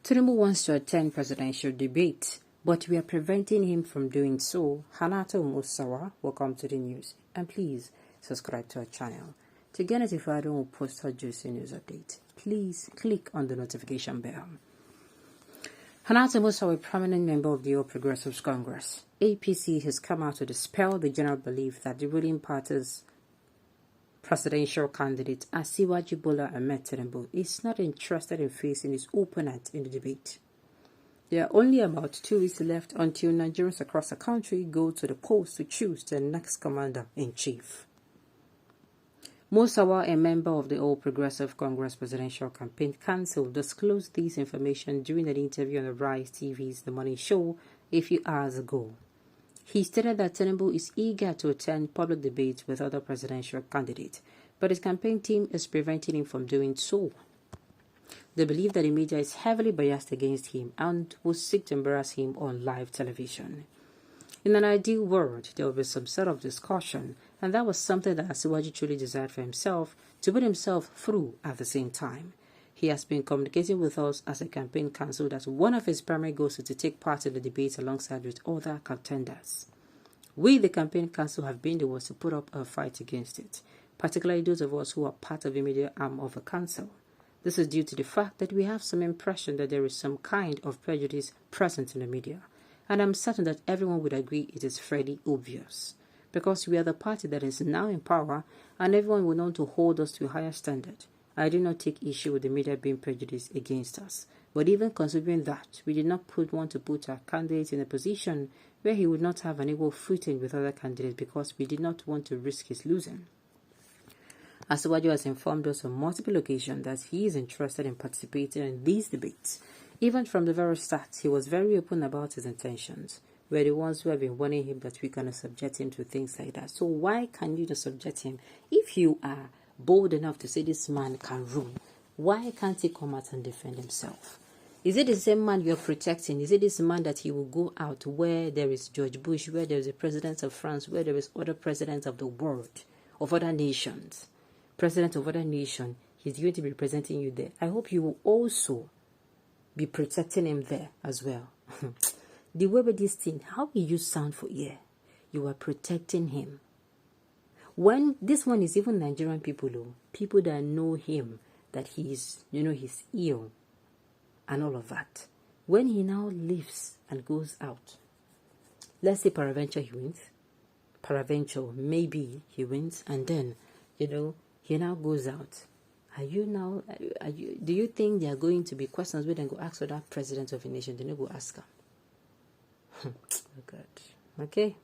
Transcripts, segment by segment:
Tinubu wants to attend presidential debate, but we are preventing him from doing so. Hanato Musawa, welcome to the news, and please subscribe to our channel. To get notified when we post our juicy news update, please click on the notification bell. Hanato Musawa, a prominent member of the All Progressives Congress, APC, has come out to dispel the general belief that the ruling party's presidential candidate Asiwaju Bola Ahmed Tinubu is not interested in facing his opponent in the debate. There are only about 2 weeks left until Nigerians across the country go to the polls to choose their next commander-in-chief. Musawa, a member of the All Progressive Congress Presidential Campaign Council, disclosed this information during an interview on the Rise TV's The Morning Show a few hours ago. He stated that Tinubu is eager to attend public debates with other presidential candidates, but his campaign team is preventing him from doing so. They believe that the media is heavily biased against him and will seek to embarrass him on live television. In an ideal world, there will be some sort of discussion, and that was something that Asiwaju truly desired for himself, to put himself through at the same time. He has been communicating with us as a campaign council that one of his primary goals is to take part in the debate alongside with other contenders. We, the campaign council, have been the ones to put up a fight against it, particularly those of us who are part of the media arm of the council. This is due to the fact that we have some impression that there is some kind of prejudice present in the media, and I'm certain that everyone would agree it is fairly obvious, because we are the party that is now in power, and everyone will want to hold us to a higher standard. I do not take issue with the media being prejudiced against us, but even considering that, we did not want to put our candidate in a position where he would not have an equal footing with other candidates because we did not want to risk his losing. Asiwaju has informed us on multiple occasions that he is interested in participating in these debates. Even from the very start, he was very open about his intentions. We're the ones who have been warning him that we cannot subject him to things like that. So why can you not subject him? If you are bold enough to say this man can rule, why can't he come out and defend himself? Is it the same man you're protecting? Is it this man that he will go out where there is George Bush, where there is the president of France, where there is other presidents of the world, of other nations, president of other nations? He's going to be representing you there. I hope you will also be protecting him there as well. The way with this thing, how will you sound for ear? You are protecting him. When this one is even Nigerian people, people that know him, that he's ill and all of that. When he now leaves and goes out, let's say peradventure he wins, peradventure maybe he wins, and then, he now goes out. Do you think there are going to be questions where they go ask other president of a nation? They don't go ask him. Oh God. Okay.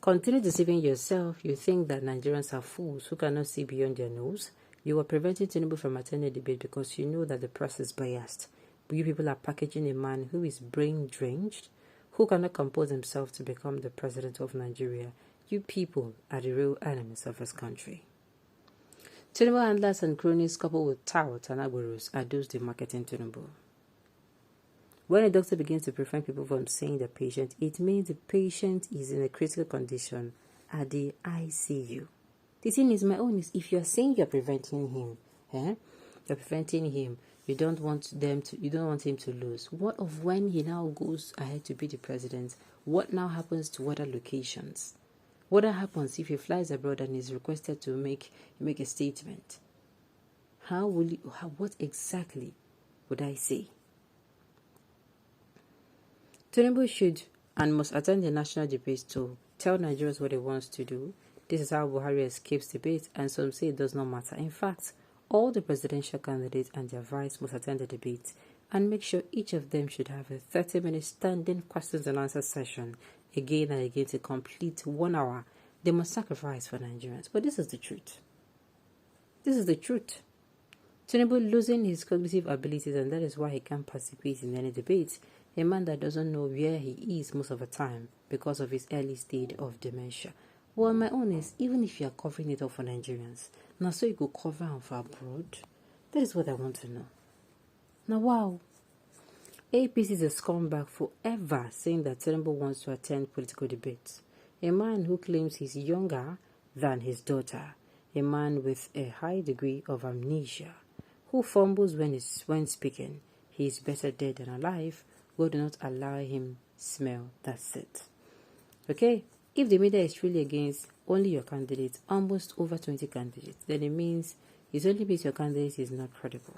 Continue deceiving yourself. You think that Nigerians are fools who cannot see beyond their nose. You are preventing Tinubu from attending the debate because you know that the press is biased. But you people are packaging a man who is brain-drenched, who cannot compose himself to become the president of Nigeria. You people are the real enemies of his country. Tinubu handlers and cronies coupled with touts and agboros are those the marketing Tinubu. When a doctor begins to prevent people from seeing the patient, it means the patient is in a critical condition at the ICU. The thing is, my own is, if you are saying you're preventing him, you're preventing him, you don't want him to lose. What of when he now goes ahead to be the president? What now happens to other locations? What happens if he flies abroad and is requested to make a statement? What exactly would I say? Tinubu should and must attend the national debate to tell Nigerians what he wants to do. This is how Buhari escapes debate, and some say it does not matter. In fact, all the presidential candidates and their vice must attend the debate and make sure each of them should have a 30-minute standing questions and answer session again and again to complete 1 hour. They must sacrifice for Nigerians. But this is the truth. This is the truth. Tinubu losing his cognitive abilities, and that is why he can't participate in any debate. A man that doesn't know where he is most of the time because of his early stage of dementia. Well, my own is, even if you are covering it up for Nigerians, now so you could cover them for abroad. That is what I want to know. Now, wow. APC is a scumbag forever saying that Tinubu wants to attend political debates. A man who claims he's younger than his daughter. A man with a high degree of amnesia. Who fumbles when speaking. he is better dead than alive. God do not allow him smell. That's it. Okay? If the media is truly against only your candidate, almost over 20 candidates, then it means only means your candidate is not credible.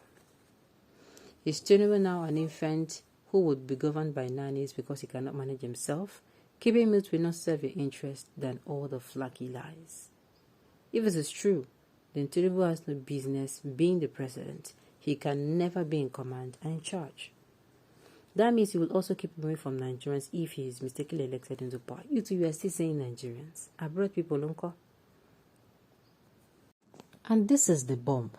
Is Tinubu now an infant who would be governed by nannies because he cannot manage himself? Keeping mute will not serve your interest than all the flaky lies. If it is true, then Tinubu has no business being the president. He can never be in command and in charge. That means he will also keep away from Nigerians if he is mistakenly elected into power. You two, you are still saying Nigerians. Abroad people, uncle. And this is the bomb.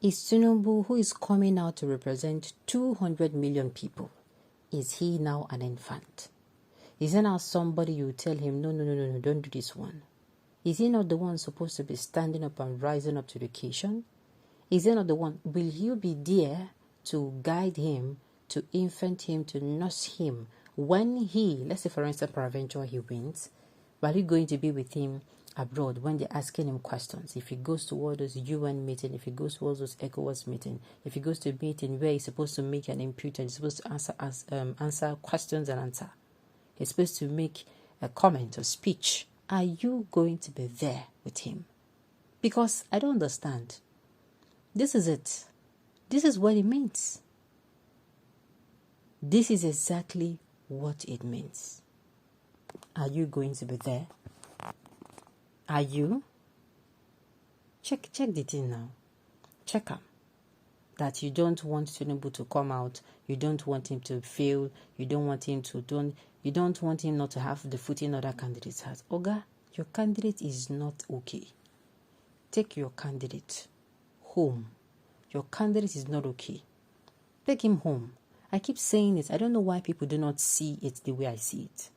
Is Tinubu, who is coming out to represent 200 million people, is he now an infant? Is he now somebody you tell him, no, don't do this one? Is he not the one supposed to be standing up and rising up to the occasion? Is he not the one? Will you be there to guide him, to infant him, to nurse him when he, let's say for instance, peradventure he wins? Are you going to be with him abroad when they're asking him questions? If he goes to all those UN meetings, if he goes to all those ECOWAS meetings, if he goes to a meeting where he's supposed to make an input and he's supposed to answer questions and answer, he's supposed to make a comment or speech, are you going to be there with him? Because I don't understand. This is it. This is what it means. This is exactly what it means. Are you going to be there? Are you? Check the thing now. Check him. That you don't want Tinubu to come out. You don't want him to fail. You don't want him not to have the footing other candidates has. Oga, your candidate is not okay. Take your candidate home. Your candidate is not okay. Take him home. I keep saying it. I don't know why people do not see it the way I see it.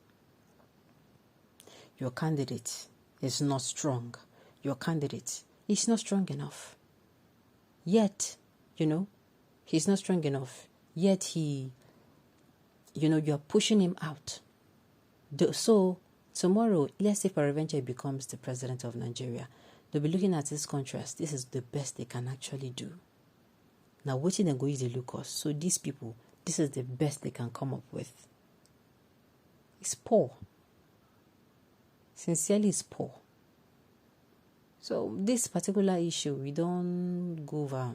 Your candidate is not strong. Your candidate is not strong enough. Yet, he's not strong enough. Yet you're pushing him out. So tomorrow, let's say peradventure he becomes the president of Nigeria. They'll be looking at this contrast. This is the best they can actually do. Now, waiting and go use the Lucas. So these people, this is the best they can come up with. It's poor. Sincerely, it's poor. So this particular issue, we don't go over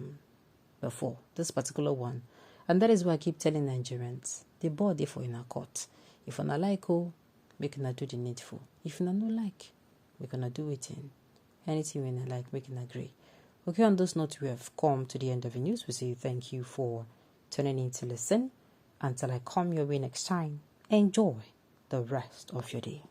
before. This particular one. And that is why I keep telling Nigerians, the body for in a court. If you not like, we cannot do the needful. If you not like, we cannot do it in. Anything we not like, we can agree. Okay, on those notes, we have come to the end of the news. We say thank you for tuning in to listen. Until I come your way next time, enjoy the rest of your day.